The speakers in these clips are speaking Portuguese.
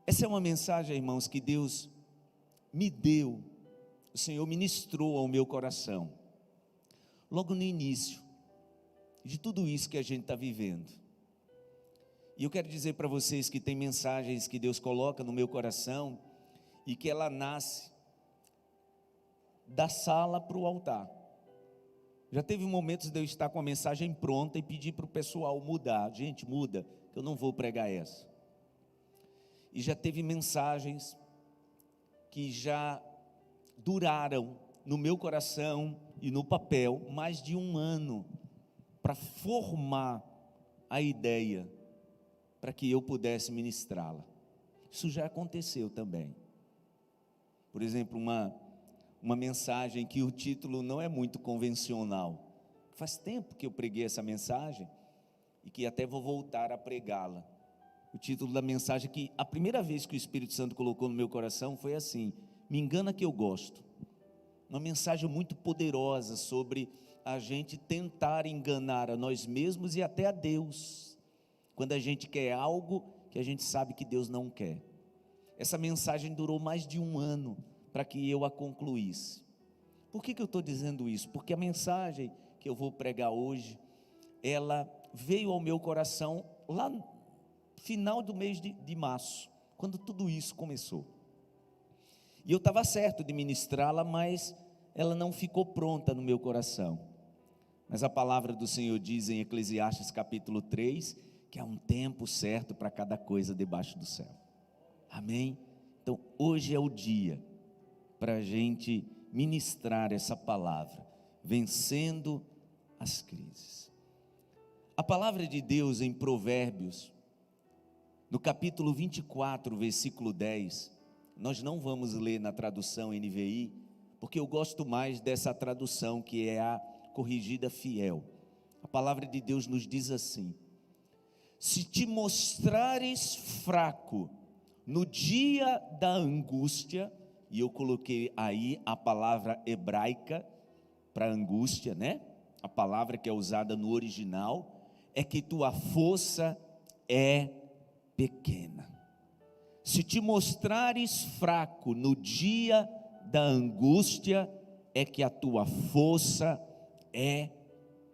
Essa é uma mensagem, irmãos, que Deus me deu, o Senhor ministrou ao meu coração, logo no início de tudo isso que a gente está vivendo. E eu quero dizer para vocês que tem mensagens que Deus coloca no meu coração e que ela nasce da sala para o altar. Já teve momentos de eu estar com a mensagem pronta e pedir para o pessoal mudar. Gente, muda, que eu não vou pregar essa. E já teve mensagens que já duraram no meu coração e no papel mais de um ano para formar a ideia para que eu pudesse ministrá-la. Isso já aconteceu também. Por exemplo, uma mensagem que o título não é muito convencional. Faz tempo que eu preguei essa mensagem e que até vou voltar a pregá-la. O título da mensagem que a primeira vez que o Espírito Santo colocou no meu coração foi assim: me engana que eu gosto. Uma mensagem muito poderosa sobre a gente tentar enganar a nós mesmos e até a Deus, quando a gente quer algo que a gente sabe que Deus não quer. Essa mensagem durou mais de um ano para que eu a concluísse. Por que eu estou dizendo isso? Porque a mensagem que eu vou pregar hoje, ela veio ao meu coração lá no final do mês de março, quando tudo isso começou. E eu estava certo de ministrá-la, mas ela não ficou pronta no meu coração. Mas a palavra do Senhor diz em Eclesiastes capítulo 3, que há um tempo certo para cada coisa debaixo do céu. Amém? Então hoje é o dia para a gente ministrar essa palavra, vencendo as crises. A palavra de Deus em Provérbios, no capítulo 24, versículo 10, nós não vamos ler na tradução NVI, porque eu gosto mais dessa tradução, que é a corrigida fiel. A palavra de Deus nos diz assim: se te mostrares fraco no dia da angústia, e eu coloquei aí a palavra hebraica para angústia, né? A palavra que é usada no original é que tua força é pequena. Se te mostrares fraco no dia da angústia, é que a tua força é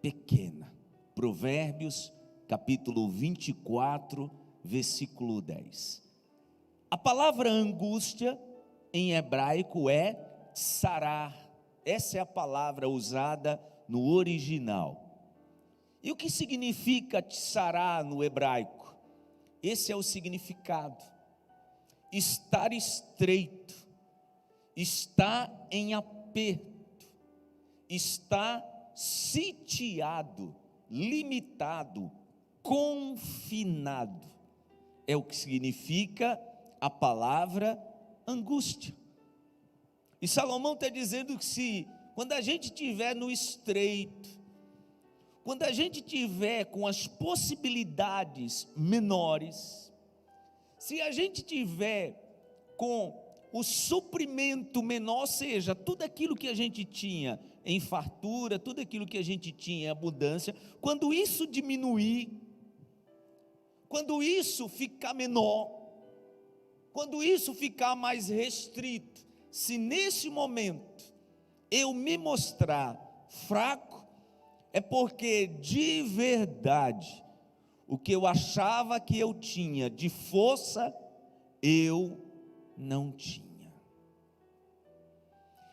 pequena. Provérbios capítulo 24, versículo 10. A palavra angústia em hebraico é tsarar. Essa é a palavra usada no original. E o que significa tsarar no hebraico? Esse é o significado: estar estreito, está em aperto, está sitiado, limitado, confinado. É o que significa a palavra angústia. E Salomão está dizendo que quando a gente estiver no estreito, quando a gente estiver com as possibilidades menores, se a gente tiver com o suprimento menor, ou seja, tudo aquilo que a gente tinha em fartura, tudo aquilo que a gente tinha em abundância, quando isso diminuir, quando isso ficar menor, quando isso ficar mais restrito, se nesse momento eu me mostrar fraco, é porque de verdade o que eu achava que eu tinha de força, eu não tinha.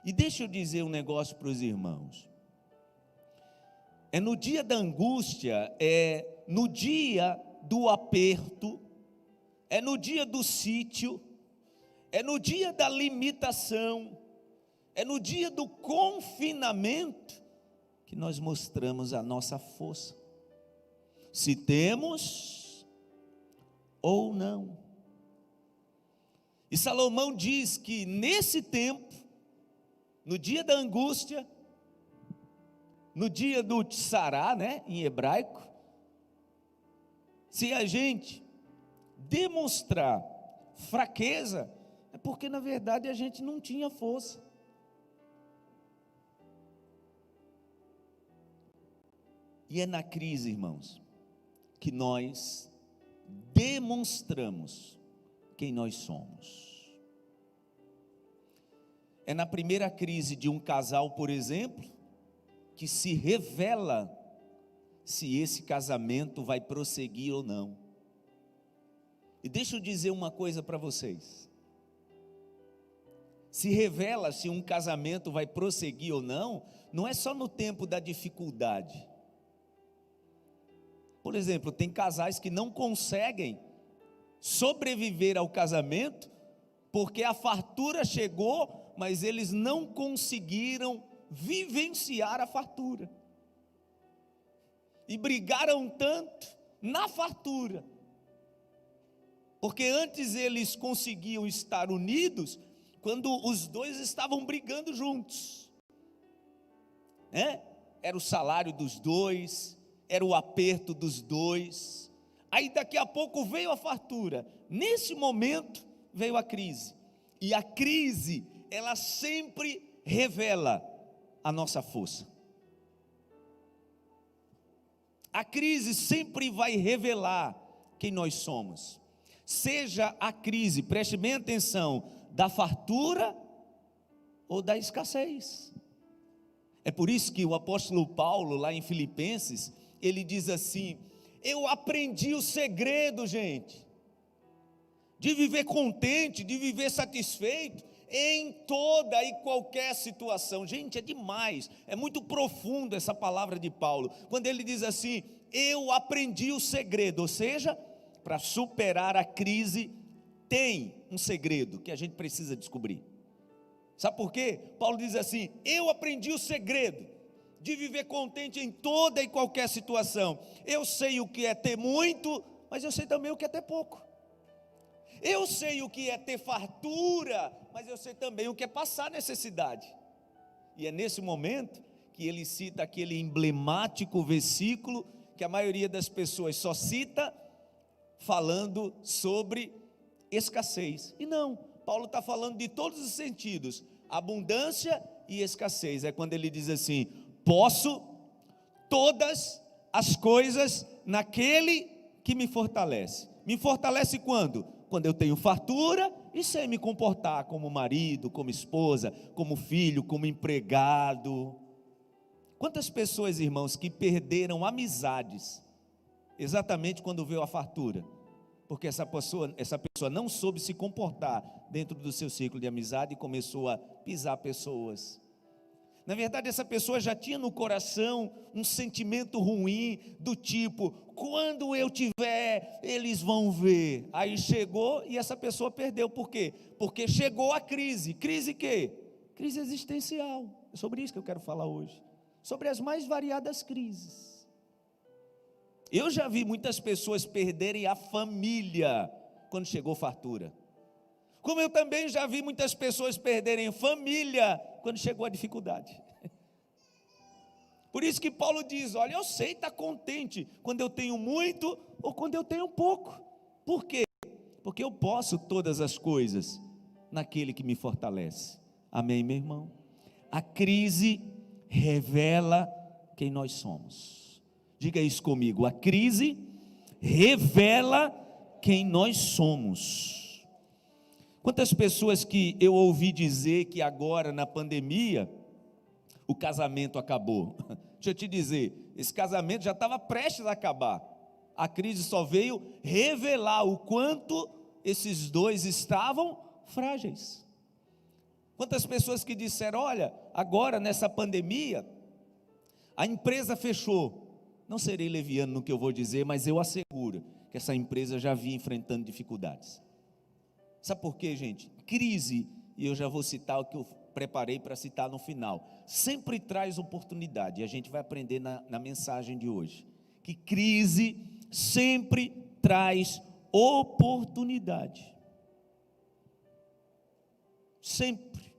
E deixa eu dizer um negócio para os irmãos: é no dia da angústia, é no dia do aperto, é no dia do sítio, é no dia da limitação, é no dia do confinamento que nós mostramos a nossa força, se temos ou não. E Salomão diz que nesse tempo, no dia da angústia, no dia do tsará, né, em hebraico, se a gente demonstrar fraqueza, é porque na verdade a gente não tinha força. E é na crise, irmãos, que nós demonstramos quem nós somos. É na primeira crise de um casal, por exemplo, que se revela se esse casamento vai prosseguir ou não. E deixa eu dizer uma coisa para vocês. Se revela se um casamento vai prosseguir ou não, não é só no tempo da dificuldade. Por exemplo, tem casais que não conseguem sobreviver ao casamento, porque a fartura chegou, mas eles não conseguiram vivenciar a fartura. E brigaram tanto na fartura, porque antes eles conseguiam estar unidos, quando os dois estavam brigando juntos, era o salário dos dois, era o aperto dos dois. Aí daqui a pouco veio a fartura, nesse momento veio a crise, e a crise, ela sempre revela a nossa força. A crise sempre vai revelar quem nós somos, seja a crise, preste bem atenção, da fartura ou da escassez. É por isso que o apóstolo Paulo, lá em Filipenses, ele diz assim: eu aprendi o segredo, gente, de viver contente, de viver satisfeito em toda e qualquer situação. Gente, é demais, é muito profundo essa palavra de Paulo, quando ele diz assim: eu aprendi o segredo, ou seja, para superar a crise, tem um segredo que a gente precisa descobrir. Sabe por quê? Paulo diz assim: eu aprendi o segredo de viver contente em toda e qualquer situação. Eu sei o que é ter muito, mas eu sei também o que é ter pouco. Eu sei o que é ter fartura, mas eu sei também o que é passar necessidade. E é nesse momento que ele cita aquele emblemático versículo que a maioria das pessoas só cita falando sobre escassez. E não, Paulo está falando de todos os sentidos, abundância e escassez. É quando ele diz assim: posso todas as coisas naquele que me fortalece. Me fortalece quando? Quando eu tenho fartura e sei me comportar como marido, como esposa, como filho, como empregado. Quantas pessoas, irmãos, que perderam amizades exatamente quando veio a fartura? Porque essa pessoa não soube se comportar dentro do seu ciclo de amizade e começou a pisar pessoas. Na verdade, essa pessoa já tinha no coração um sentimento ruim, do tipo: quando eu tiver, eles vão ver. Aí chegou e essa pessoa perdeu. Por quê? Porque chegou a crise. Crise quê? Crise existencial. É sobre isso que eu quero falar hoje, sobre as mais variadas crises. Eu já vi muitas pessoas perderem a família quando chegou fartura, como eu também já vi muitas pessoas perderem família quando chegou a dificuldade. Por isso que Paulo diz: olha, eu sei estar contente quando eu tenho muito ou quando eu tenho pouco. Por quê? Porque eu posso todas as coisas naquele que me fortalece. Amém, meu irmão? A crise revela quem nós somos. Diga isso comigo: a crise revela quem nós somos. Quantas pessoas que eu ouvi dizer que agora na pandemia o casamento acabou? Deixa eu te dizer, esse casamento já estava prestes a acabar. A crise só veio revelar o quanto esses dois estavam frágeis. Quantas pessoas que disseram: olha, agora nessa pandemia a empresa fechou. Não serei leviano no que eu vou dizer, mas eu asseguro que essa empresa já vinha enfrentando dificuldades. Sabe por quê, gente? Crise, e eu já vou citar o que eu preparei para citar no final, sempre traz oportunidade, e a gente vai aprender na mensagem de hoje, que crise sempre traz oportunidade. Sempre.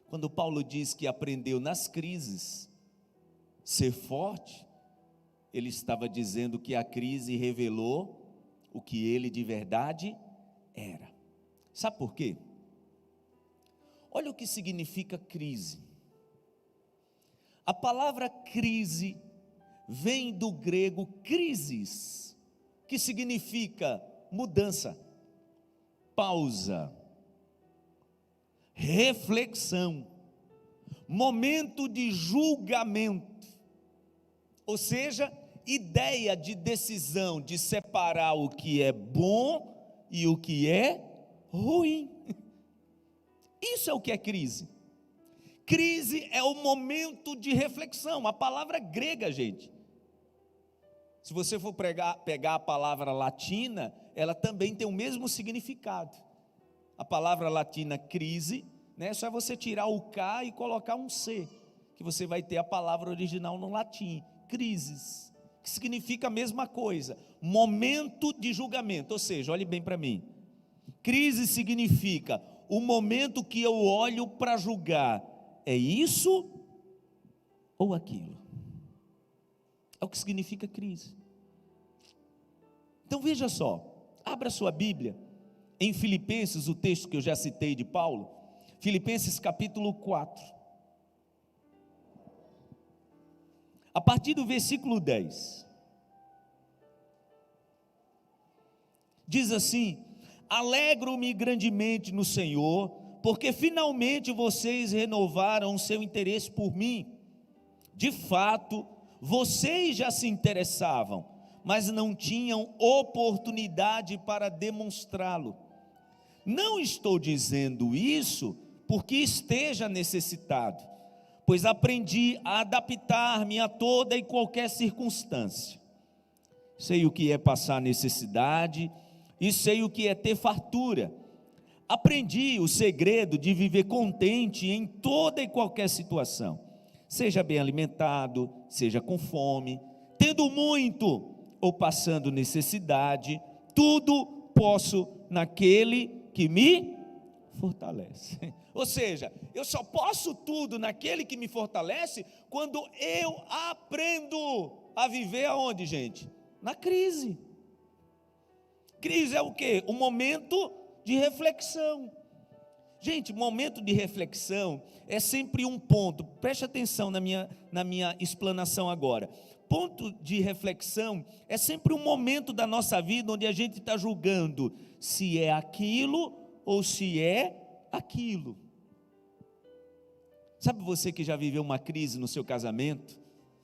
Quando Paulo diz que aprendeu nas crises ser forte, ele estava dizendo que a crise revelou o que ele de verdade era. Sabe por quê? Olha o que significa crise. A palavra crise vem do grego crisis, que significa mudança, pausa, reflexão, momento de julgamento, ou seja, ideia de decisão de separar o que é bom e o que é ruim. Isso é o que é crise. Crise é o momento de reflexão, a palavra grega, gente. Se você for pegar a palavra latina, ela também tem o mesmo significado. A palavra latina crise, né, é só você tirar o K e colocar um C, que você vai ter a palavra original no latim, crises, que significa a mesma coisa, momento de julgamento. Ou seja, olhe bem para mim, crise significa o momento que eu olho para julgar, é isso ou aquilo? É o que significa crise. Então veja só, abra sua Bíblia em Filipenses, o texto que eu já citei de Paulo, Filipenses capítulo 4, a partir do versículo 10, diz assim: alegro-me grandemente no Senhor, porque finalmente vocês renovaram o seu interesse por mim. De fato, vocês já se interessavam, mas não tinham oportunidade para demonstrá-lo. Não estou dizendo isso porque esteja necessitado, pois aprendi a adaptar-me a toda e qualquer circunstância. Sei o que é passar necessidade e sei o que é ter fartura. Aprendi o segredo de viver contente em toda e qualquer situação, seja bem alimentado, seja com fome, tendo muito ou passando necessidade, tudo posso naquele que me fortalece. Ou seja, eu só posso tudo naquele que me fortalece quando eu aprendo a viver aonde, gente? Na crise. Crise é o quê? Um momento de reflexão. Gente, momento de reflexão é sempre um ponto, preste atenção na minha explanação agora. Ponto de reflexão é sempre um momento da nossa vida onde a gente está julgando se é aquilo ou se é aquilo. Sabe você que já viveu uma crise no seu casamento,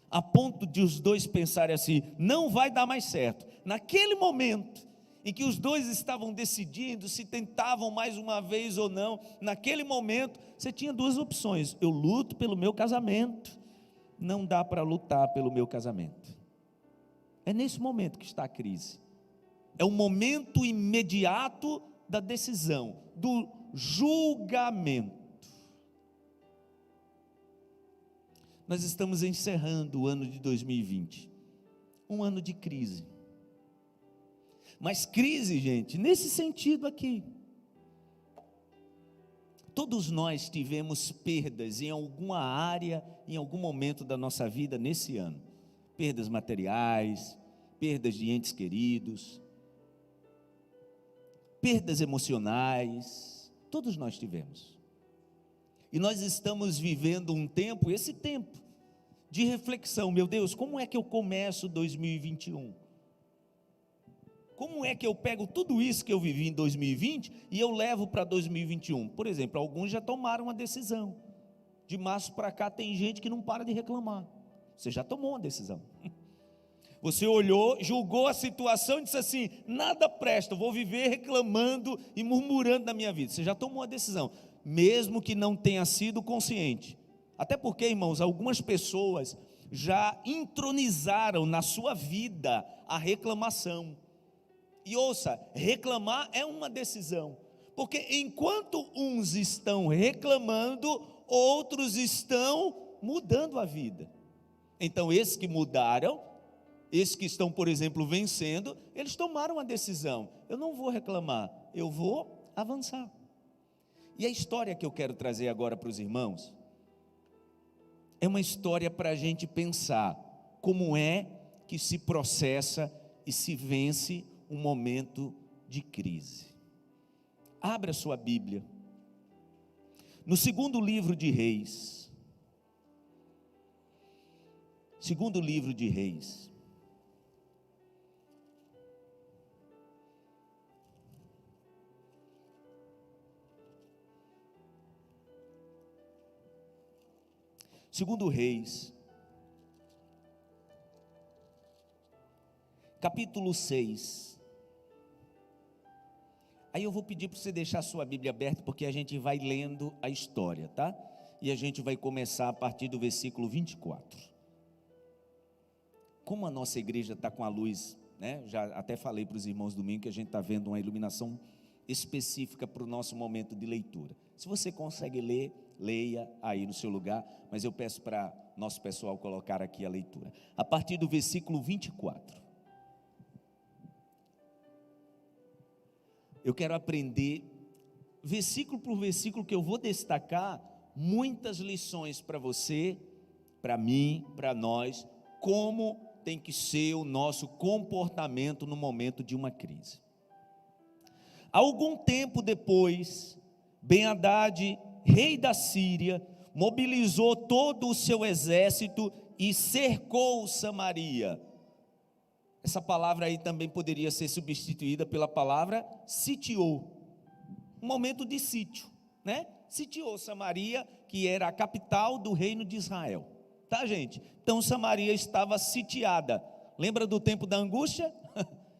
a ponto de os dois pensarem assim, não vai dar mais certo. Naquele momento em que os dois estavam decidindo se tentavam mais uma vez ou não, naquele momento você tinha duas opções: eu luto pelo meu casamento, não dá para lutar pelo meu casamento. É nesse momento que está a crise, é o momento imediato da decisão, do julgamento. Nós estamos encerrando o ano de 2020, um ano de crise. Mas crise, gente, nesse sentido aqui. Todos nós tivemos perdas em alguma área, em algum momento da nossa vida nesse ano. Perdas materiais, perdas de entes queridos, perdas emocionais, todos nós tivemos. E nós estamos vivendo um tempo, esse tempo, de reflexão. Meu Deus, como é que eu começo 2021? Como é que eu pego tudo isso que eu vivi em 2020 e eu levo para 2021? Por exemplo, alguns já tomaram uma decisão. De março para cá tem gente que não para de reclamar. Você já tomou uma decisão. Você olhou, julgou a situação e disse assim, nada presta, vou viver reclamando e murmurando na minha vida. Você já tomou uma decisão, mesmo que não tenha sido consciente. Até porque, irmãos, algumas pessoas já entronizaram na sua vida a reclamação. E ouça, reclamar é uma decisão, porque enquanto uns estão reclamando, outros estão mudando a vida. Então esses que mudaram, esses que estão, por exemplo, vencendo, eles tomaram uma decisão: eu não vou reclamar, eu vou avançar. E a história que eu quero trazer agora para os irmãos, é uma história para a gente pensar, como é que se processa e se vence um momento de crise. Abra sua Bíblia, no segundo livro de Reis, Segundo livro de Reis. Segundo Reis, capítulo 6. Aí eu vou pedir para você deixar a sua Bíblia aberta, porque a gente vai lendo a história, tá? E a gente vai começar a partir do versículo 24. Como a nossa igreja está com a luz, né? Já até falei para os irmãos domingo que a gente está vendo uma iluminação específica para o nosso momento de leitura. Se você consegue ler, leia aí no seu lugar, mas eu peço para nosso pessoal colocar aqui a leitura. A partir do versículo 24. Eu quero aprender, versículo por versículo, que eu vou destacar muitas lições para você, para mim, para nós, como tem que ser o nosso comportamento no momento de uma crise. Algum tempo depois, Ben-Hadad, rei da Síria, mobilizou todo o seu exército e cercou Samaria. Essa palavra aí também poderia ser substituída pela palavra sitiou. Um momento de sítio, né? Sitiou Samaria, que era a capital do reino de Israel. Tá, gente? Então Samaria estava sitiada. Lembra do tempo da angústia?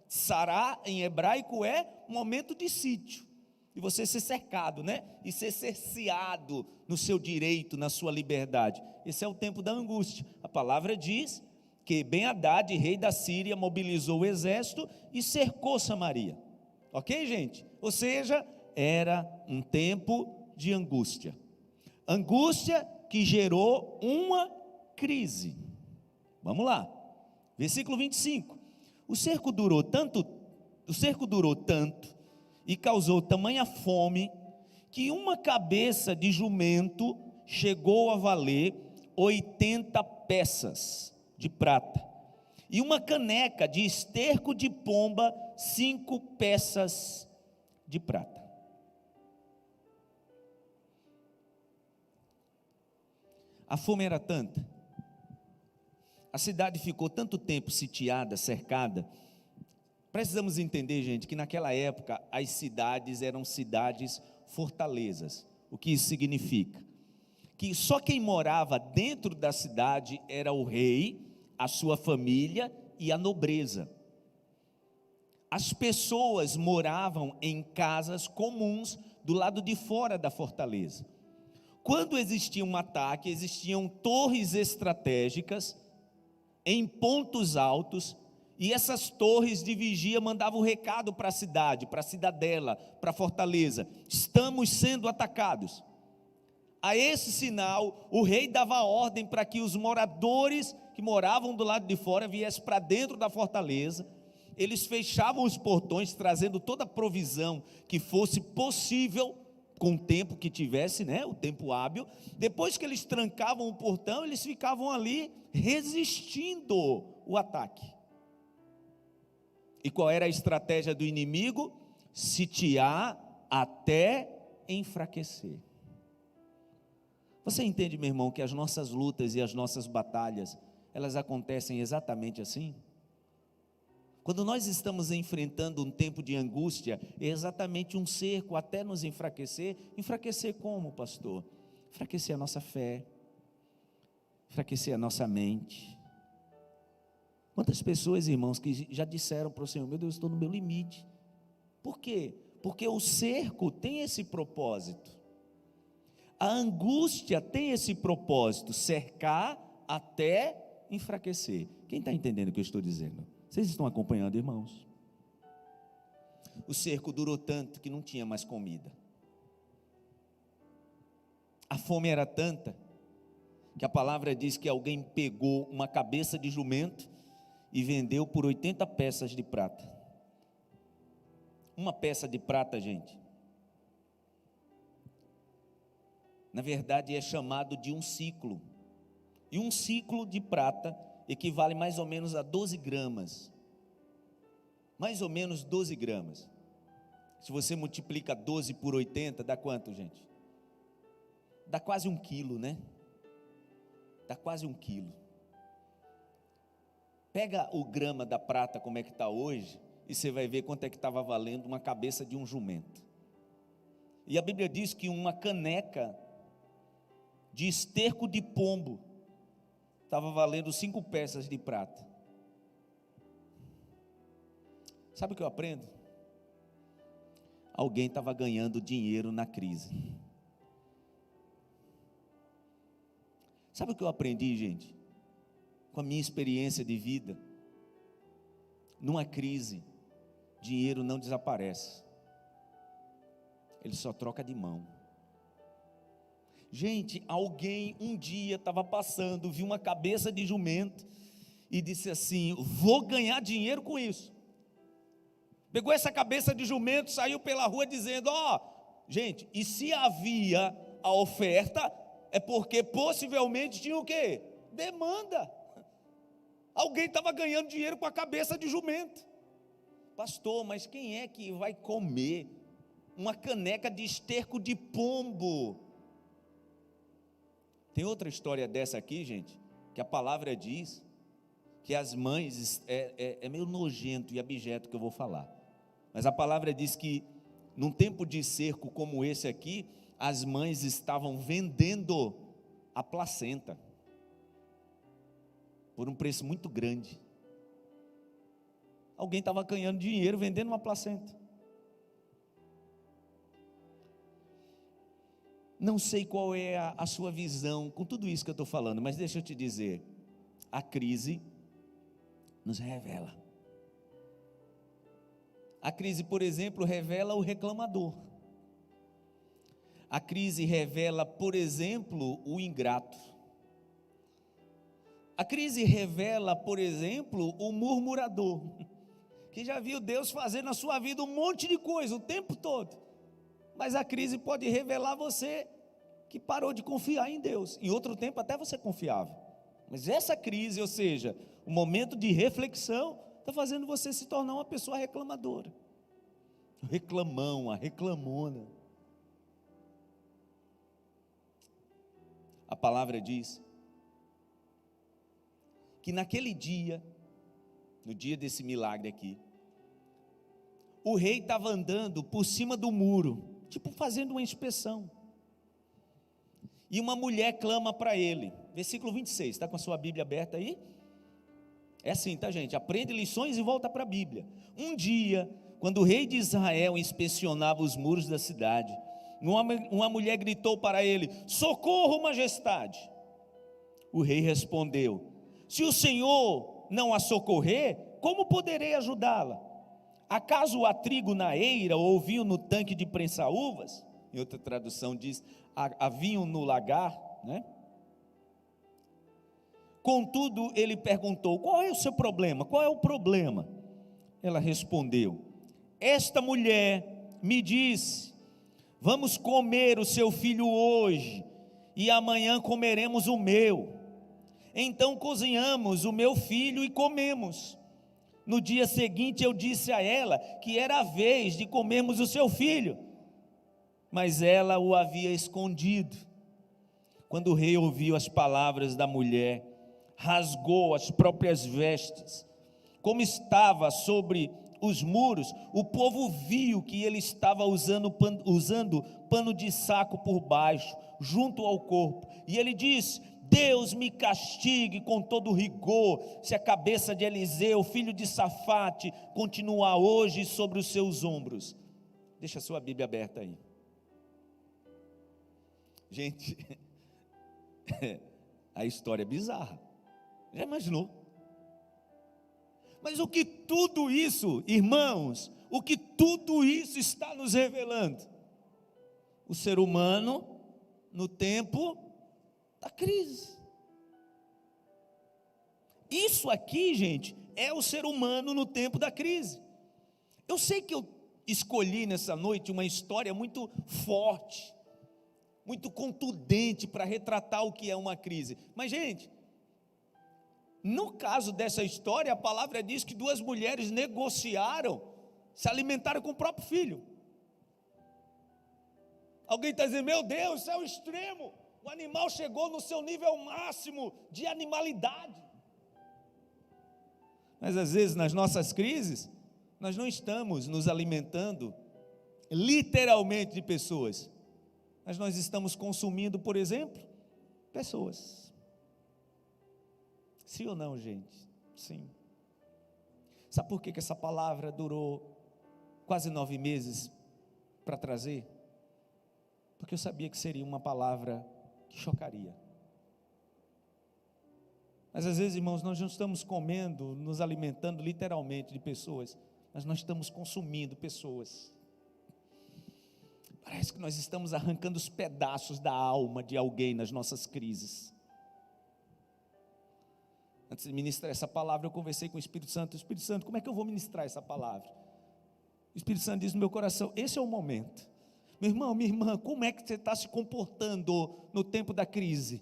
Sará, em hebraico, é um momento de sítio. E você ser cercado, né? E ser cerceado no seu direito, na sua liberdade. Esse é o tempo da angústia. A palavra diz que Ben-Hadad, rei da Síria, mobilizou o exército e cercou Samaria. Ok, gente? Ou seja, era um tempo de angústia. Angústia que gerou uma crise. Vamos lá. Versículo 25. O cerco durou tanto e causou tamanha fome que uma cabeça de jumento chegou a valer 80 peças de prata, e uma caneca de esterco de pomba 5 peças de prata. A fome era tanta, a cidade ficou tanto tempo sitiada, cercada. Precisamos entender, gente, que naquela época as cidades eram cidades fortalezas. O que isso significa? Que só quem morava dentro da cidade era o rei, a sua família e a nobreza. As pessoas moravam em casas comuns do lado de fora da fortaleza. Quando existia um ataque, existiam torres estratégicas em pontos altos, e essas torres de vigia mandavam recado para a cidade, para a cidadela, para a fortaleza: estamos sendo atacados. A esse sinal, o rei dava ordem para que os moradores que moravam do lado de fora viessem para dentro da fortaleza. Eles fechavam os portões, trazendo toda a provisão que fosse possível, com o tempo que tivesse, né, o tempo hábil. Depois que eles trancavam o portão, eles ficavam ali resistindo o ataque. E qual era a estratégia do inimigo? Sitiar até enfraquecer. Você entende, meu irmão, que as nossas lutas e as nossas batalhas, elas acontecem exatamente assim? Quando nós estamos enfrentando um tempo de angústia, é exatamente um cerco até nos enfraquecer. Enfraquecer como, pastor? Enfraquecer a nossa fé, enfraquecer a nossa mente. Quantas pessoas, irmãos, que já disseram para o Senhor: meu Deus, estou no meu limite. Por quê? Porque o cerco tem esse propósito. A angústia tem esse propósito: cercar até enfraquecer. Quem está entendendo o que eu estou dizendo? Vocês estão acompanhando, irmãos? O cerco durou tanto que não tinha mais comida. A fome era tanta que a palavra diz que alguém pegou uma cabeça de jumento e vendeu por 80 peças de prata. Uma peça de prata, gente, na verdade é chamado de um ciclo. E um ciclo de prata equivale mais ou menos a 12 gramas. Mais ou menos 12 gramas. Se você multiplica 12 por 80, dá quanto, gente? Dá quase 1 quilo, né? Dá quase 1 quilo. Pega o grama da prata como é que está hoje, e você vai ver quanto é que estava valendo uma cabeça de um jumento. E a Bíblia diz que uma caneca de esterco de pombo estava valendo 5 peças de prata. Sabe o que eu aprendo? Alguém estava ganhando dinheiro na crise. Sabe o que eu aprendi, gente? Com a minha experiência de vida, numa crise, dinheiro não desaparece, ele só troca de mão. Gente, alguém um dia estava passando, viu uma cabeça de jumento e disse assim: vou ganhar dinheiro com isso. Pegou essa cabeça de jumento, saiu pela rua dizendo: gente, e se havia a oferta, é porque possivelmente tinha o quê? Demanda. Alguém estava ganhando dinheiro com a cabeça de jumento. Pastor, mas quem é que vai comer uma caneca de esterco de pombo? Tem outra história dessa aqui, gente, que a palavra diz que as mães, é meio nojento e abjeto que eu vou falar, mas a palavra diz que num tempo de cerco como esse aqui, as mães estavam vendendo a placenta por um preço muito grande. Alguém estava ganhando dinheiro vendendo uma placenta. Não sei qual é a sua visão com tudo isso que eu estou falando, mas deixa eu te dizer, a crise nos revela. A crise, por exemplo, revela o reclamador. A crise revela, por exemplo, o ingrato. A crise revela, por exemplo, o murmurador, que já viu Deus fazer na sua vida um monte de coisa o tempo todo, mas a crise pode revelar você que parou de confiar em Deus. Em outro tempo até você confiava, mas essa crise, ou seja, o momento de reflexão, está fazendo você se tornar uma pessoa reclamadora, o reclamão, a reclamona. A palavra diz que naquele dia, no dia desse milagre aqui, o rei estava andando por cima do muro, tipo fazendo uma inspeção, e uma mulher clama para ele, versículo 26, está com a sua Bíblia aberta aí? É assim, tá, gente? Aprende lições e volta para a Bíblia. Um dia, quando o rei de Israel inspecionava os muros da cidade, uma mulher gritou para ele: socorro, majestade. O rei respondeu: se o Senhor não a socorrer, como poderei ajudá-la? Acaso há trigo na eira ou vinho no tanque de prensar uvas? Em outra tradução diz, há vinho no lagar, né? Contudo, ele perguntou: qual é o seu problema? Qual é o problema? Ela respondeu: esta mulher me disse, vamos comer o seu filho hoje, e amanhã comeremos o meu. Então cozinhamos o meu filho e comemos. No dia seguinte eu disse a ela que era a vez de comermos o seu filho, mas ela o havia escondido. Quando o rei ouviu as palavras da mulher, rasgou as próprias vestes. Como estava sobre os muros, o povo viu que ele estava usando pano de saco por baixo, junto ao corpo, e ele disse: Deus me castigue com todo rigor, se a cabeça de Eliseu, filho de Safate, continuar hoje sobre os seus ombros. Deixa a sua Bíblia aberta aí. Gente, a história é bizarra, já imaginou? Mas o que tudo isso, irmãos, o que tudo isso está nos revelando? O ser humano no tempo da crise. Isso aqui, gente, é o ser humano no tempo da crise. Eu sei que eu escolhi nessa noite uma história muito forte, muito contundente para retratar o que é uma crise. Mas, gente, no caso dessa história, a palavra diz que 2 mulheres negociaram, se alimentaram com o próprio filho. Alguém está dizendo: meu Deus, isso é o extremo. O animal chegou no seu nível máximo de animalidade. Mas às vezes nas nossas crises, nós não estamos nos alimentando literalmente de pessoas, mas nós estamos consumindo, por exemplo, pessoas. Sim ou não, gente? Sim. Sabe por que essa palavra durou quase 9 meses para trazer? Porque eu sabia que seria uma palavra que chocaria. Mas às vezes, irmãos, nós não estamos comendo, nos alimentando literalmente de pessoas, mas nós estamos consumindo pessoas. Parece que nós estamos arrancando os pedaços da alma de alguém nas nossas crises. Antes de ministrar essa palavra, eu conversei com o Espírito Santo. Espírito Santo, como é que eu vou ministrar essa palavra? O Espírito Santo diz no meu coração: esse é o momento. Meu irmão, minha irmã, como é que você está se comportando no tempo da crise?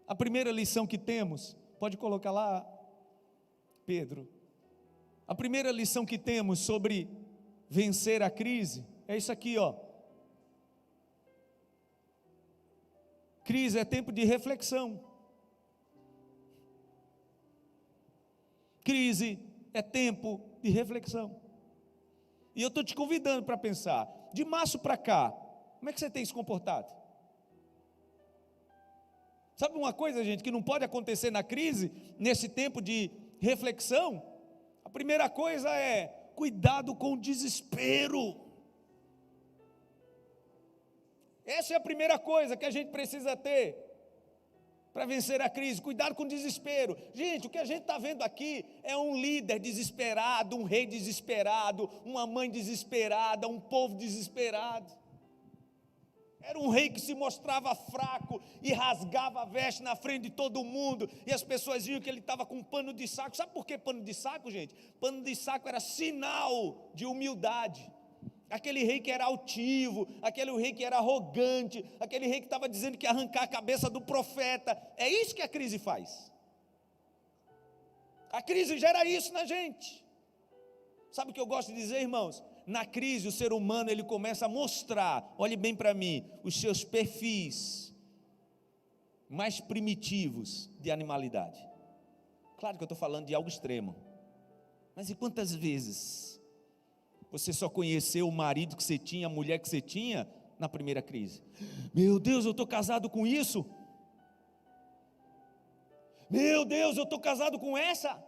A primeira lição que temos, pode colocar lá, Pedro. A primeira lição que temos sobre vencer a crise é isso aqui, ó. Crise é tempo de reflexão. Crise é tempo de reflexão. E eu estou te convidando para pensar, de março para cá, como é que você tem se comportado? Sabe uma coisa, gente, que não pode acontecer na crise, nesse tempo de reflexão? A primeira coisa é cuidado com o desespero. Essa é a primeira coisa que a gente precisa ter para vencer a crise, cuidado com o desespero. Gente, o que a gente está vendo aqui é um líder desesperado, um rei desesperado, uma mãe desesperada, um povo desesperado. Era um rei que se mostrava fraco e rasgava a veste na frente de todo mundo, e as pessoas viam que ele estava com pano de saco. Sabe por que pano de saco, gente? Pano de saco era sinal de humildade. Aquele rei que era altivo, aquele rei que era arrogante, aquele rei que estava dizendo que ia arrancar a cabeça do profeta. É isso que a crise faz. A crise gera isso na gente. Sabe o que eu gosto de dizer, irmãos? Na crise o ser humano ele começa a mostrar, olhe bem para mim, os seus perfis mais primitivos de animalidade. Claro que eu estou falando de algo extremo, mas e quantas vezes você só conheceu o marido que você tinha, a mulher que você tinha na primeira crise? Meu Deus, eu estou casado com isso. Meu Deus, eu estou casado com essa.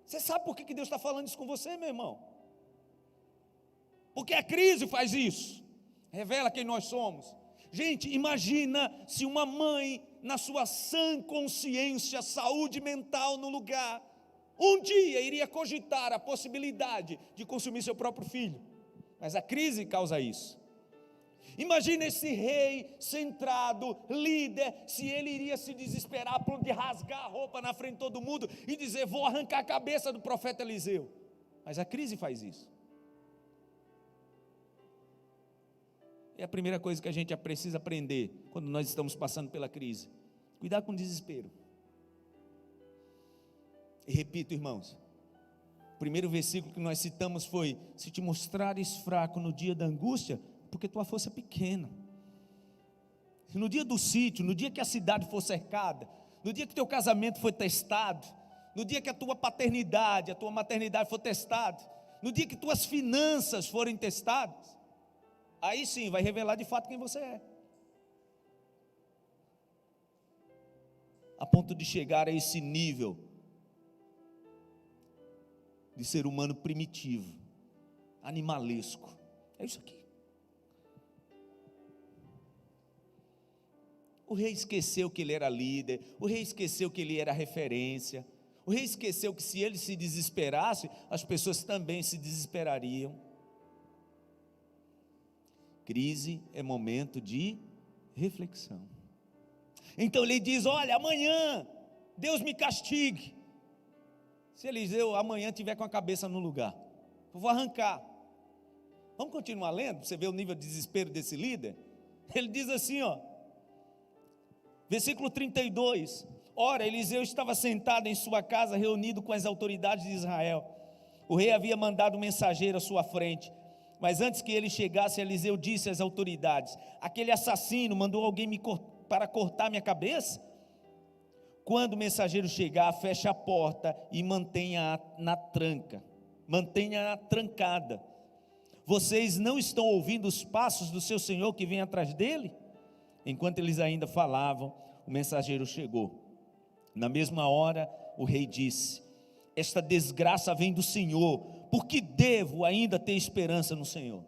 Você sabe por que Deus está falando isso com você, meu irmão? Porque a crise faz isso, revela quem nós somos. Gente, imagina se uma mãe, na sua sã consciência, saúde mental no lugar, um dia iria cogitar a possibilidade de consumir seu próprio filho, mas a crise causa isso. Imagina esse rei centrado, líder, se ele iria se desesperar a ponto de rasgar a roupa na frente de todo mundo e dizer: vou arrancar a cabeça do profeta Eliseu. Mas a crise faz isso. É a primeira coisa que a gente precisa aprender quando nós estamos passando pela crise: cuidar com o desespero. E repito, irmãos, o primeiro versículo que nós citamos foi: se te mostrares fraco no dia da angústia, porque tua força é pequena. No dia do sítio, no dia que a cidade for cercada, no dia que teu casamento for testado, no dia que a tua paternidade, a tua maternidade for testada, no dia que tuas finanças forem testadas, aí sim vai revelar de fato quem você é, a ponto de chegar a esse nível de ser humano primitivo, animalesco. É isso aqui. O rei esqueceu que ele era líder, o rei esqueceu que ele era referência, o rei esqueceu que se ele se desesperasse, as pessoas também se desesperariam. Crise é momento de reflexão. Então ele diz: olha, amanhã Deus me castigue, se Eliseu amanhã tiver com a cabeça no lugar, eu vou arrancar. Vamos continuar lendo, para você ver o nível de desespero desse líder. Ele diz assim, ó, versículo 32, ora, Eliseu estava sentado em sua casa, reunido com as autoridades de Israel. O rei havia mandado um mensageiro à sua frente, mas antes que ele chegasse, Eliseu disse às autoridades: aquele assassino mandou alguém para cortar minha cabeça? Quando o mensageiro chegar, feche a porta e mantenha-a mantenha-a trancada. Vocês não estão ouvindo os passos do seu senhor que vem atrás dele? Enquanto eles ainda falavam, o mensageiro chegou. Na mesma hora, o rei disse: esta desgraça vem do Senhor, porque devo ainda ter esperança no Senhor.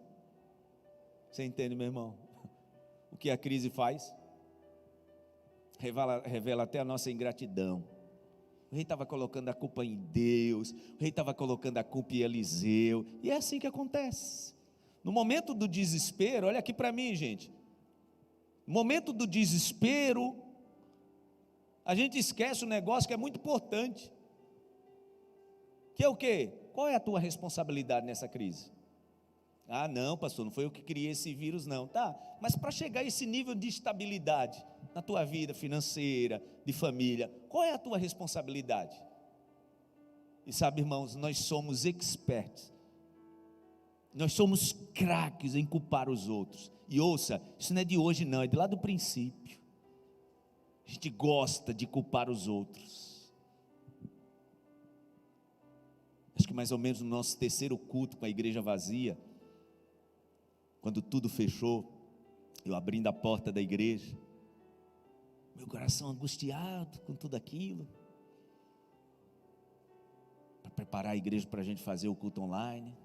Você entende, meu irmão? O que a crise faz? Revela até a nossa ingratidão. O rei estava colocando a culpa em Deus, o rei estava colocando a culpa em Eliseu, e é assim que acontece. No momento do desespero, olha aqui para mim, gente. No momento do desespero, a gente esquece um negócio que é muito importante. Que é o quê? Qual é a tua responsabilidade nessa crise? Ah, não, pastor, não foi eu que criei esse vírus, não. Tá, mas para chegar a esse nível de estabilidade na tua vida financeira, de família, qual é a tua responsabilidade? E sabe, irmãos, nós somos experts, nós somos craques em culpar os outros. E ouça, isso não é de hoje não, é de lá do princípio. A gente gosta de culpar os outros. Acho que mais ou menos no nosso terceiro culto com a igreja vazia, quando tudo fechou, eu abrindo a porta da igreja, meu coração angustiado com tudo aquilo, para preparar a igreja para a gente fazer o culto online.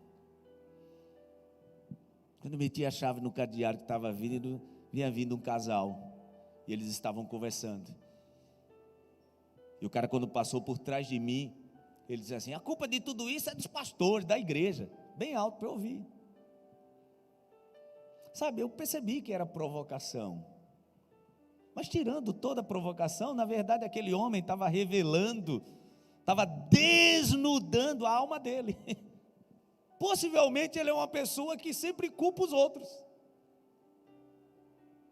Quando eu meti a chave no cadeado que estava vindo, vinha vindo um casal, e eles estavam conversando, e o cara, quando passou por trás de mim, ele disse assim: a culpa de tudo isso é dos pastores, da igreja, bem alto para eu ouvir. Sabe, eu percebi que era provocação, mas tirando toda a provocação, na verdade aquele homem estava revelando, estava desnudando a alma dele. Possivelmente ele é uma pessoa que sempre culpa os outros.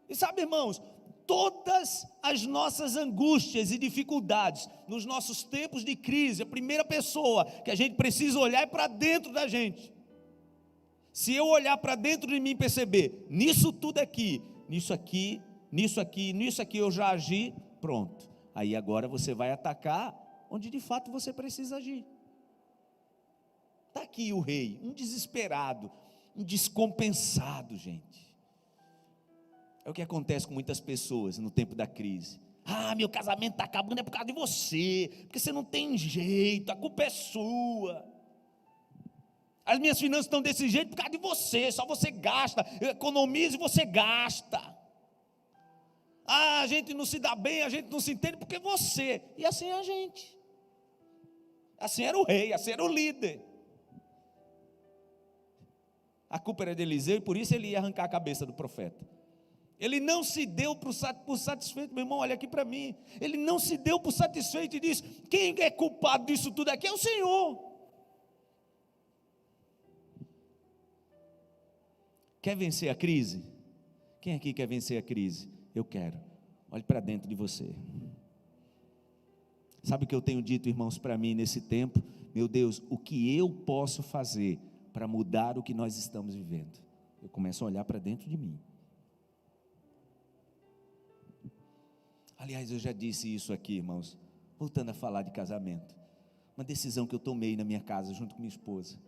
E sabe, irmãos, todas as nossas angústias e dificuldades, nos nossos tempos de crise, a primeira pessoa que a gente precisa olhar é para dentro da gente. Se eu olhar para dentro de mim e perceber, nisso tudo aqui, nisso aqui, nisso aqui, nisso aqui eu já agi, pronto. Aí agora você vai atacar onde de fato você precisa agir. Está aqui o rei, um desesperado, um descompensado, gente. É o que acontece com muitas pessoas no tempo da crise. Ah, meu casamento está acabando, é por causa de você, porque você não tem jeito, a culpa é sua. As minhas finanças estão desse jeito por causa de você, só você gasta, economiza e você gasta. Ah, a gente não se dá bem, a gente não se entende porque você. E assim é a gente. Assim era o rei, assim era o líder. A culpa era de Eliseu e por isso ele ia arrancar a cabeça do profeta. Ele não se deu por satisfeito, meu irmão, olha aqui para mim. Ele não se deu por satisfeito e disse: quem é culpado disso tudo aqui é o Senhor. Quer vencer a crise? Quem aqui quer vencer a crise? Eu quero. Olhe para dentro de você. Sabe o que eu tenho dito, irmãos, para mim nesse tempo? Meu Deus, o que eu posso fazer para mudar o que nós estamos vivendo? Eu começo a olhar para dentro de mim. Aliás, eu já disse isso aqui, irmãos, voltando a falar de casamento. Uma decisão que eu tomei na minha casa, junto com minha esposa.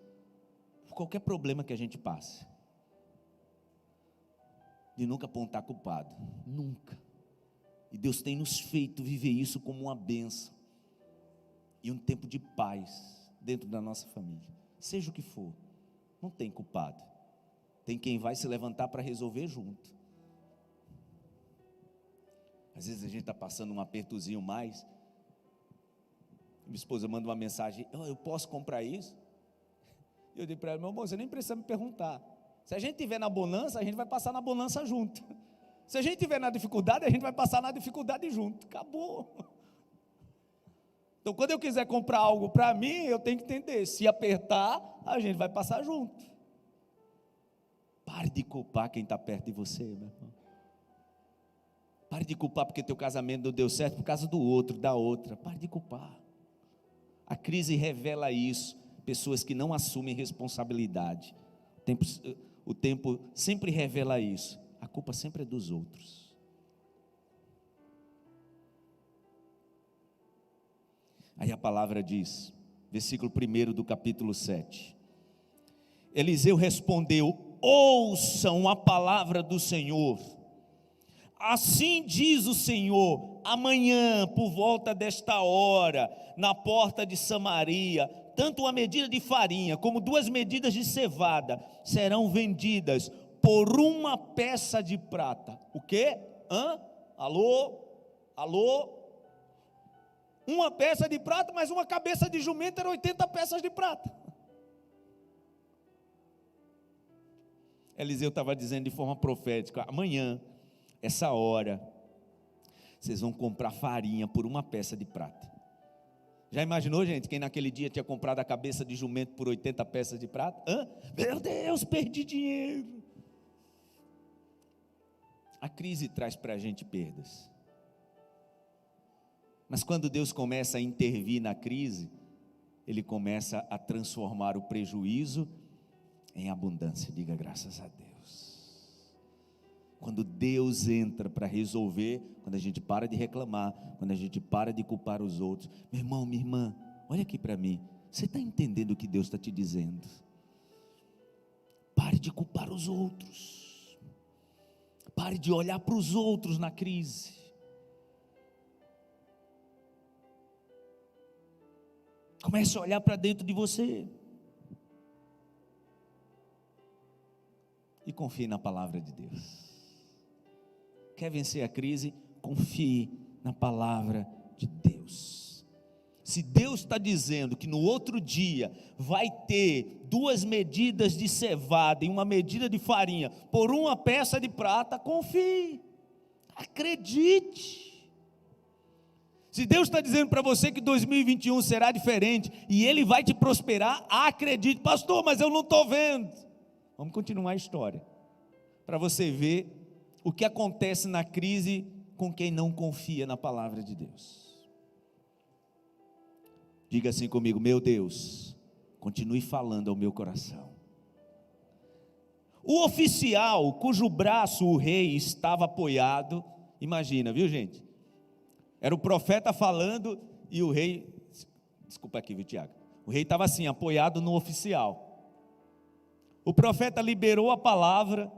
Por qualquer problema que a gente passe, de nunca apontar culpado, nunca. E Deus tem nos feito viver isso como uma bênção, e um tempo de paz, dentro da nossa família, seja o que for, não tem culpado, tem quem vai se levantar para resolver junto. Às vezes a gente está passando um apertozinho mais, minha esposa manda uma mensagem: eu posso comprar isso? Eu digo para ela: meu amor, você nem precisa me perguntar. Se a gente estiver na bonança, a gente vai passar na bonança junto. Se a gente estiver na dificuldade, a gente vai passar na dificuldade junto. Acabou. Então, quando eu quiser comprar algo para mim, eu tenho que entender: se apertar, a gente vai passar junto. Pare de culpar quem está perto de você, meu irmão. Pare de culpar porque teu casamento não deu certo por causa do outro, da outra. Pare de culpar. A crise revela isso. Pessoas que não assumem responsabilidade. O tempo sempre revela isso. A culpa sempre é dos outros. Aí a palavra diz, versículo 1 do capítulo 7. Eliseu respondeu: ouçam a palavra do Senhor. Assim diz o Senhor: amanhã, por volta desta hora, na porta de Samaria, tanto uma medida de farinha como 2 medidas de cevada serão vendidas por uma peça de prata. O quê? Alô? Uma peça de prata, mas uma cabeça de jumento era 80 peças de prata. Eliseu estava dizendo de forma profética: amanhã, essa hora, vocês vão comprar farinha por uma peça de prata. Já imaginou, gente, quem naquele dia tinha comprado a cabeça de jumento por 80 peças de prata? Meu Deus, perdi dinheiro. A crise traz para a gente perdas. Mas quando Deus começa a intervir na crise, Ele começa a transformar o prejuízo em abundância. Diga graças a Deus. Quando Deus entra para resolver, quando a gente para de reclamar, quando a gente para de culpar os outros. Meu irmão, minha irmã, olha aqui para mim. Você está entendendo o que Deus está te dizendo? Pare de culpar os outros. Pare de olhar para os outros na crise. Comece a olhar para dentro de você. E confie na palavra de Deus. Quer vencer a crise? Confie na palavra de Deus. Se Deus está dizendo que no outro dia vai ter 2 medidas de cevada e 1 medida de farinha por uma peça de prata, confie, acredite. Se Deus está dizendo para você que 2021 será diferente e Ele vai te prosperar, acredite. Pastor, mas eu não estou vendo. Vamos continuar a história, para você ver o que acontece na crise com quem não confia na palavra de Deus. Diga assim comigo: meu Deus, continue falando ao meu coração. O oficial cujo braço o rei estava apoiado, imagina, viu gente? Era o profeta falando e o rei, desculpa aqui, viu Tiago? O rei estava assim, apoiado no oficial. O profeta liberou a palavra,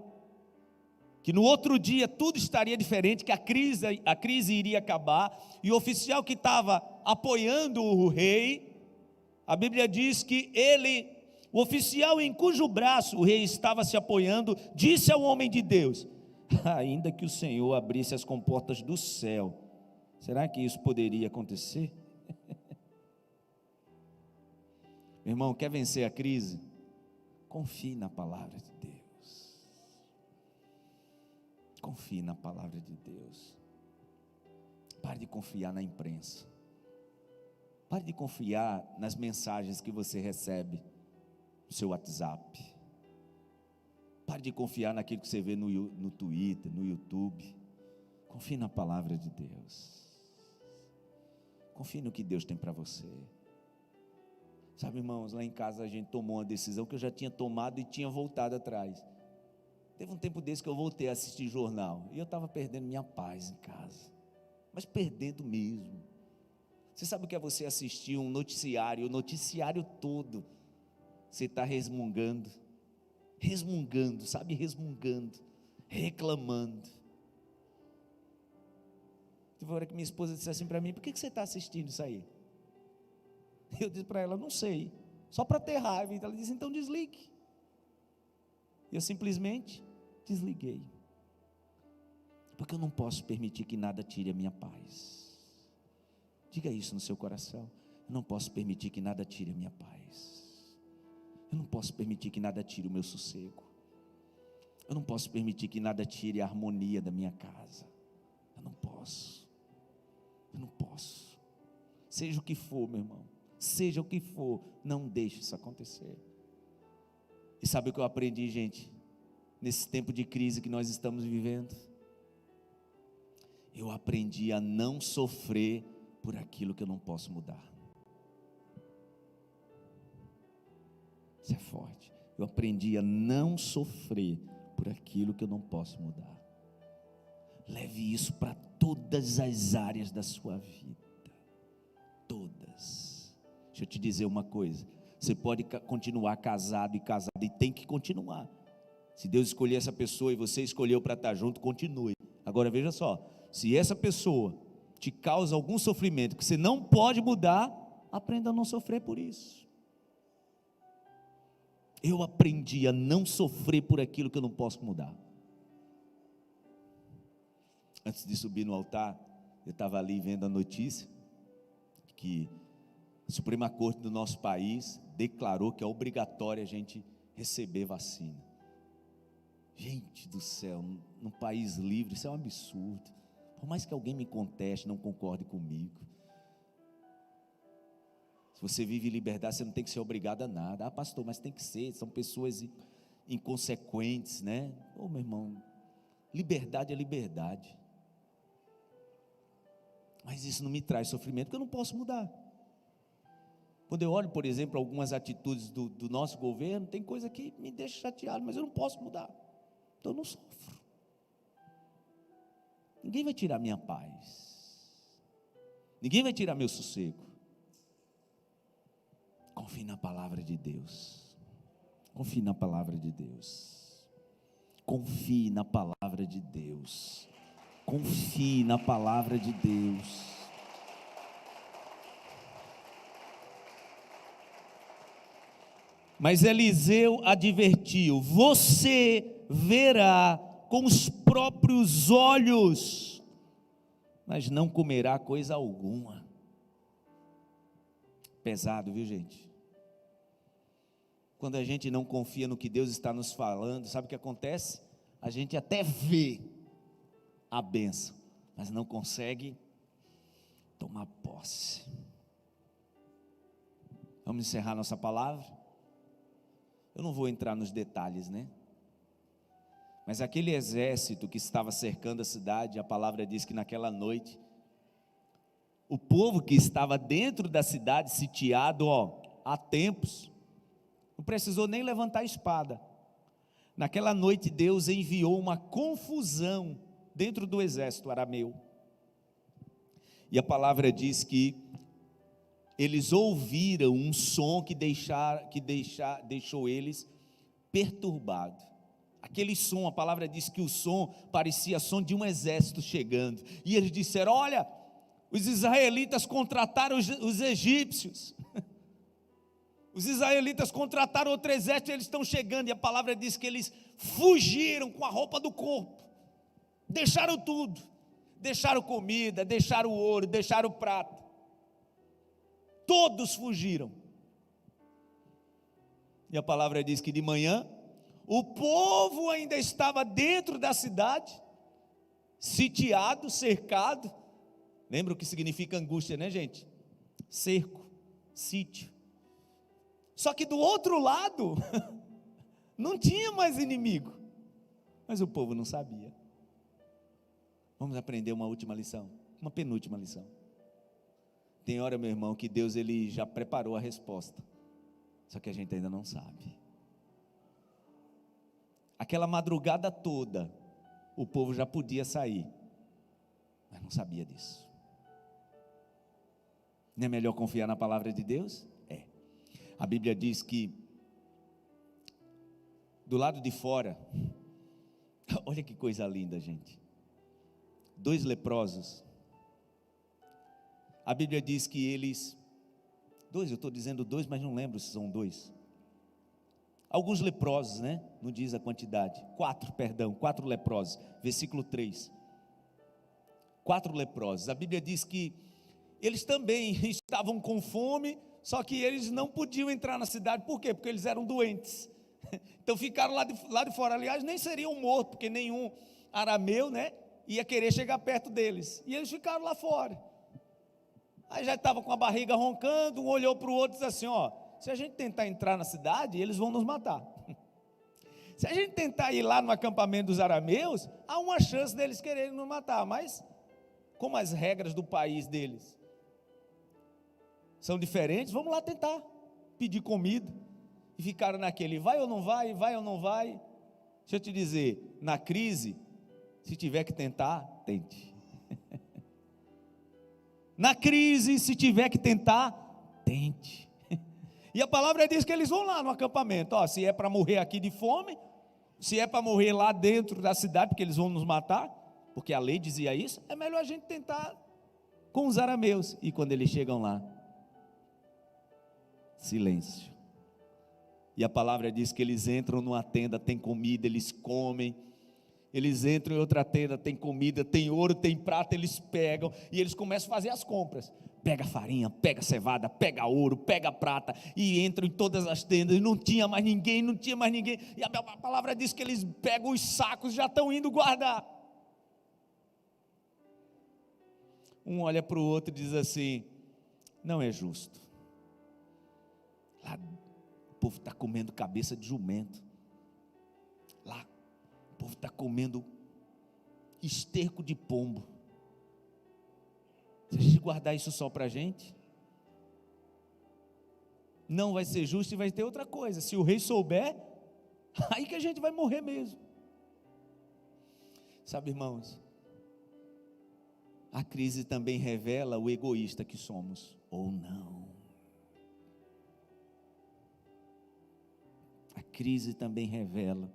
que no outro dia tudo estaria diferente, que a crise iria acabar, e o oficial que estava apoiando o rei, a Bíblia diz que o oficial em cujo braço o rei estava se apoiando, disse ao homem de Deus: ainda que o Senhor abrisse as comportas do céu, será que isso poderia acontecer? Meu irmão, quer vencer a crise? Confie na palavra de Deus. Confie na palavra de Deus. Pare de confiar na imprensa. Pare de confiar nas mensagens que você recebe no seu WhatsApp. Pare de confiar naquilo que você vê no Twitter, no YouTube. Confie na palavra de Deus. Confie no que Deus tem para você. Sabe, irmãos, lá em casa a gente tomou uma decisão que eu já tinha tomado e tinha voltado atrás. Teve um tempo desse que eu voltei a assistir jornal e eu estava perdendo minha paz em casa, mas perdendo mesmo. Você sabe o que é você assistir um noticiário, o noticiário todo, você está resmungando, sabe, resmungando, reclamando. Teve uma hora que minha esposa disse assim para mim: por que você está assistindo isso aí? Eu disse para ela: não sei, só para ter raiva. Ela disse: então desligue. Eu simplesmente desliguei, porque eu não posso permitir que nada tire a minha paz. Diga isso no seu coração: eu não posso permitir que nada tire a minha paz. Eu não posso permitir que nada tire o meu sossego. Eu não posso permitir que nada tire a harmonia da minha casa. Eu não posso. Seja o que for, meu irmão, seja o que for, não deixe isso acontecer. E sabe o que eu aprendi, gente, nesse tempo de crise que nós estamos vivendo? Eu aprendi a não sofrer por aquilo que eu não posso mudar. Isso é forte. Eu aprendi a não sofrer por aquilo que eu não posso mudar. Leve isso para todas as áreas da sua vida. Todas. Deixa eu te dizer uma coisa, você pode continuar casado e tem que continuar. Se Deus escolher essa pessoa e você escolheu para estar junto, continue. Agora veja só, se essa pessoa te causa algum sofrimento que você não pode mudar, aprenda a não sofrer por isso. Eu aprendi a não sofrer por aquilo que eu não posso mudar. Antes de subir no altar, eu estava ali vendo a notícia que a Suprema Corte do nosso país declarou que é obrigatório a gente receber vacina. Gente do céu, num país livre, isso é um absurdo. Por mais que alguém me conteste, não concorde comigo. Se você vive em liberdade, você não tem que ser obrigado a nada. Ah, pastor, mas tem que ser, são pessoas inconsequentes, né? Ô, meu irmão, liberdade é liberdade. Mas isso não me traz sofrimento, porque eu não posso mudar. Quando eu olho, por exemplo, algumas atitudes do nosso governo, tem coisa que me deixa chateado, mas eu não posso mudar. Então eu não sofro. Ninguém vai tirar minha paz. Ninguém vai tirar meu sossego. Confie na palavra de Deus. Confie na palavra de Deus. Confie na palavra de Deus. Confie na palavra de Deus. Mas Eliseu advertiu: você verá com os próprios olhos, mas não comerá coisa alguma. Pesado, viu, gente? Quando a gente não confia no que Deus está nos falando, sabe o que acontece? A gente até vê a bênção, mas não consegue tomar posse. Vamos encerrar nossa palavra? Eu não vou entrar nos detalhes, né? Mas aquele exército que estava cercando a cidade, a palavra diz que naquela noite, o povo que estava dentro da cidade, sitiado, há tempos, não precisou nem levantar a espada. Naquela noite Deus enviou uma confusão dentro do exército arameu. E a palavra diz que eles ouviram um som que deixou eles perturbados. Aquele som, a palavra diz que o som parecia som de um exército chegando. E eles disseram: olha, os israelitas contrataram os egípcios. Os israelitas contrataram outro exército e eles estão chegando. E a palavra diz que eles fugiram com a roupa do corpo. Deixaram tudo. Deixaram comida, deixaram ouro, deixaram prata. Todos fugiram. E a palavra diz que de manhã, o povo ainda estava dentro da cidade, sitiado, cercado. Lembra o que significa angústia, né, gente? Cerco, sítio. Só que do outro lado, não tinha mais inimigo, mas o povo não sabia. Vamos aprender uma última lição, uma penúltima lição. Tem hora, meu irmão, que Deus ele já preparou a resposta, só que a gente ainda não sabe. Aquela madrugada toda, o povo já podia sair, mas não sabia disso. Não é melhor confiar na palavra de Deus? É. A Bíblia diz que do lado de fora, olha que coisa linda, gente. 2 leprosos. A Bíblia diz que eles, 2, eu estou dizendo 2, mas não lembro se são 2. Alguns leprosos, né? Não diz a quantidade. 4 leprosos. Versículo 3. 4 leprosos. A Bíblia diz que eles também estavam com fome, só que eles não podiam entrar na cidade. Por quê? Porque eles eram doentes. Então ficaram lá de fora. Aliás, nem seriam mortos, porque nenhum arameu, né, ia querer chegar perto deles. E eles ficaram lá fora. Aí já estava com a barriga roncando, um olhou para o outro e disse assim: se a gente tentar entrar na cidade, eles vão nos matar. Se a gente tentar ir lá no acampamento dos arameus, há uma chance deles quererem nos matar, mas como as regras do país deles são diferentes, vamos lá tentar pedir comida. E ficaram naquele, vai ou não vai, vai ou não vai. Deixa eu te dizer, na crise, se tiver que tentar, tente. Na crise, se tiver que tentar, tente. E a palavra diz que eles vão lá no acampamento. Ó, se é para morrer aqui de fome, se é para morrer lá dentro da cidade, porque eles vão nos matar, porque a lei dizia isso, é melhor a gente tentar com os arameus. E quando eles chegam lá, silêncio. E a palavra diz que eles entram numa tenda, tem comida, eles comem. Eles entram em outra tenda, tem comida, tem ouro, tem prata, eles pegam e eles começam a fazer as compras. Pega farinha, pega cevada, pega ouro, pega prata, e entram em todas as tendas, e não tinha mais ninguém, e a palavra diz que eles pegam os sacos, já estão indo guardar. Um olha para o outro e diz assim: não é justo. Lá o povo está comendo cabeça de jumento, lá o povo está comendo esterco de pombo. Se a gente guardar isso só para a gente, não vai ser justo e vai ter outra coisa. Se o rei souber, aí que a gente vai morrer mesmo. Sabe, irmãos, a crise também revela o egoísta que somos, ou não. A crise também revela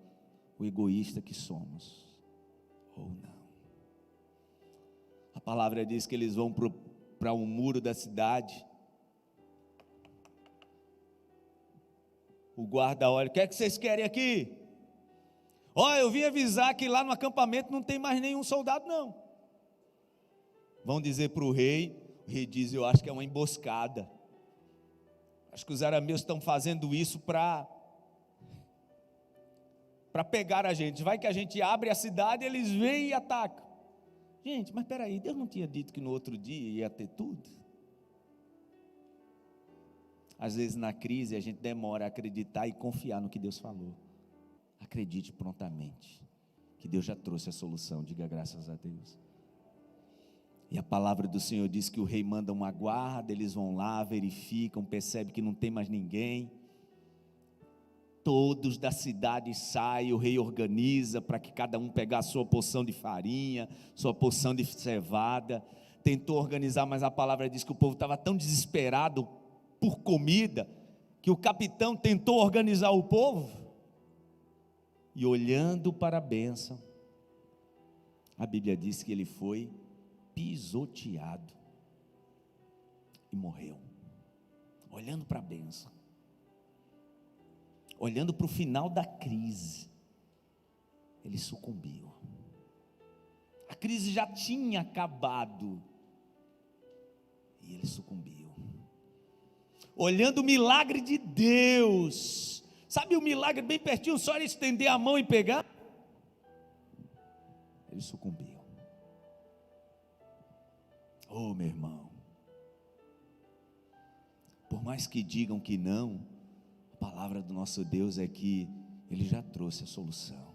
o egoísta que somos, ou não. A palavra diz que eles vão para um muro da cidade. O guarda olha: o que é que vocês querem aqui? Olha, eu vim avisar que lá no acampamento não tem mais nenhum soldado não. Vão dizer para o rei diz: eu acho que é uma emboscada. Acho que os arameus estão fazendo isso para pegar a gente. Vai que a gente abre a cidade, eles vêm e atacam. Gente, mas espera aí, Deus não tinha dito que no outro dia ia ter tudo? Às vezes na crise a gente demora a acreditar e confiar no que Deus falou. Acredite prontamente que Deus já trouxe a solução, diga graças a Deus. E a palavra do Senhor diz que o rei manda uma guarda, eles vão lá, verificam, percebem que não tem mais ninguém. Todos da cidade saem, o rei organiza para que cada um pegasse a sua porção de farinha, sua porção de cevada. Tentou organizar, mas a palavra diz que o povo estava tão desesperado por comida, que o capitão tentou organizar o povo, e olhando para a bênção, a Bíblia diz que ele foi pisoteado e morreu. Olhando para a bênção, olhando para o final da crise, ele sucumbiu. A crise já tinha acabado e ele sucumbiu. Olhando o milagre de Deus, sabe o milagre bem pertinho, só ele estender a mão e pegar? Ele sucumbiu. Oh, meu irmão, por mais que digam que não, a palavra do nosso Deus é que Ele já trouxe a solução.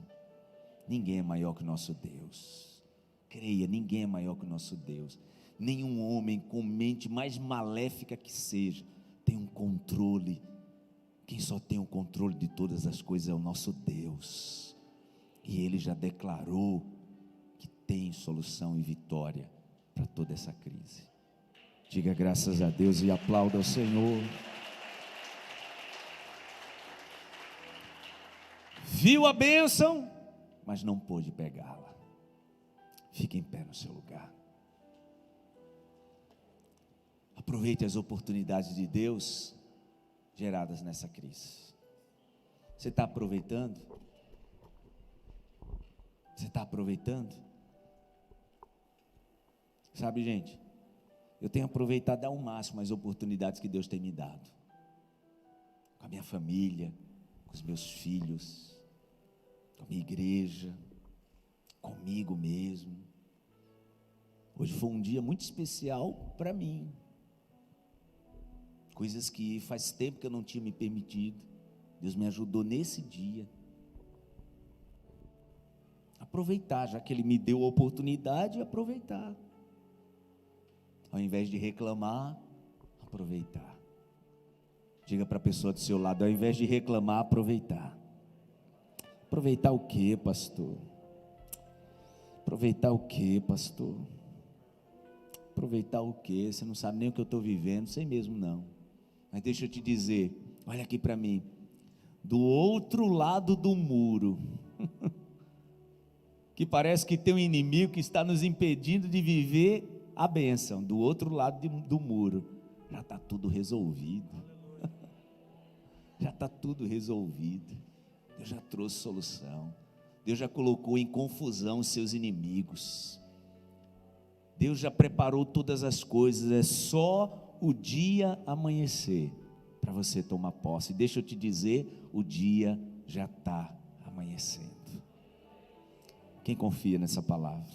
Ninguém é maior que o nosso Deus. Creia, ninguém é maior que o nosso Deus. Nenhum homem com mente mais maléfica que seja tem um controle. Quem só tem o controle de todas as coisas é o nosso Deus. E Ele já declarou que tem solução e vitória para toda essa crise. Diga graças a Deus e aplauda ao Senhor. Viu a bênção, mas não pôde pegá-la. Fique em pé no seu lugar. Aproveite as oportunidades de Deus geradas nessa crise. Você está aproveitando? Você está aproveitando? Sabe, gente, eu tenho aproveitado ao máximo as oportunidades que Deus tem me dado. Com a minha família, com os meus filhos, com a minha igreja, comigo mesmo. Hoje foi um dia muito especial para mim. Coisas que faz tempo que eu não tinha me permitido. Deus me ajudou nesse dia. Aproveitar, já que Ele me deu a oportunidade, aproveitar. Ao invés de reclamar, aproveitar. Diga para a pessoa do seu lado: ao invés de reclamar, aproveitar. Aproveitar o quê, pastor? Aproveitar o quê, pastor? Aproveitar o quê? Você não sabe nem o que eu estou vivendo, sei mesmo não. Mas deixa eu te dizer, olha aqui para mim, do outro lado do muro, que parece que tem um inimigo que está nos impedindo de viver a bênção, do outro lado do muro, já está tudo resolvido, já está tudo resolvido, Deus já trouxe solução, Deus já colocou em confusão os seus inimigos, Deus já preparou todas as coisas, é só o dia amanhecer, para você tomar posse. Deixa eu te dizer, o dia já está amanhecendo. Quem confia nessa palavra?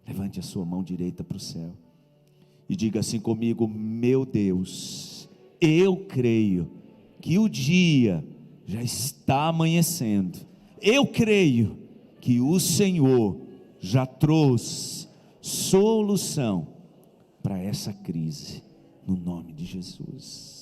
Levante a sua mão direita para o céu e diga assim comigo: meu Deus, eu creio que o dia já está amanhecendo. Eu creio que o Senhor já trouxe solução para essa crise, no nome de Jesus.